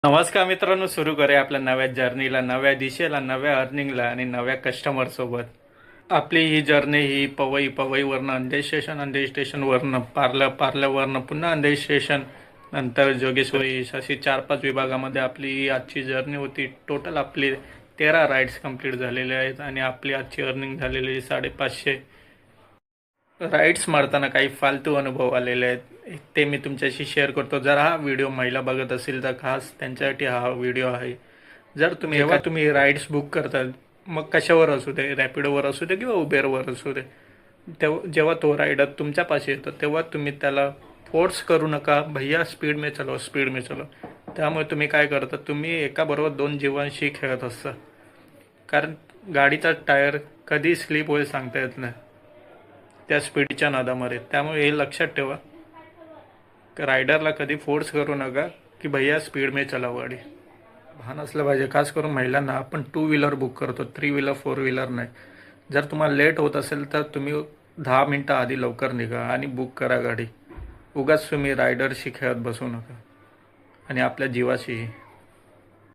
नमस्कार मित्रांनो, सुरू करूया आपल्या नव्या जर्नीला, नव्या दिशेला, नव्या अर्निंगला आणि नव्या कस्टमर सोबत. आपली ही जर्नी ही पवईवरनं अंधेरी स्टेशन, अंधेरी स्टेशनवरनं पार्ल्यावरनं पुन्हा अंधेरी स्टेशन, नंतर जोगेश्वरी, अशी 4-5 विभागामध्ये आपली ही आजची जर्नी होती. टोटल आपली 13 राईड्स कंप्लीट झालेले आहेत आणि आपली आजची अर्निंग झालेली 550. राईड्स मारताना काही फालतू अनुभव आलेले आहेत, ते मी तुमच्याशी शेअर करतो. जर हा व्हिडिओ महिला बघत असेल तर खास त्यांच्यासाठी हा व्हिडिओ आहे. जर तुम्ही राईड्स बुक करतात, मग कशावर असू दे, रॅपिडोवर असू दे किंवा उबेरवर असू दे, जेव्हा तो रायडर तुमच्यापाशी येतो तेव्हा तुम्ही त्याला फोर्स करू नका, भैया स्पीड में चलो, स्पीड में चलो. त्यामुळे तुम्ही काय करता, तुम्ही एकाबरोबर 2 जीवांशी खेळत असता. कारण गाडीचा टायर कधी स्लिप होईल सांगता येत नाही त्या स्पीडच्या नादामध्ये. त्यामुळे हे लक्षात ठेवा, रायडरला कधी फोर्स करू नका की भैया स्पीड में चलाव गाडी. भान असलं पाहिजे, खास करून महिलांना. आपण 2 व्हीलर बुक करतो, 3 व्हीलर 4 व्हीलर नाही. जर तुम्हाला लेट होत असेल तर तुम्ही 10 मिनटं आधी लवकर निघा आणि बुक करा गाडी. उगाच तुम्ही रायडरशी खेळत बसू नका आणि आपल्या जीवाशीही.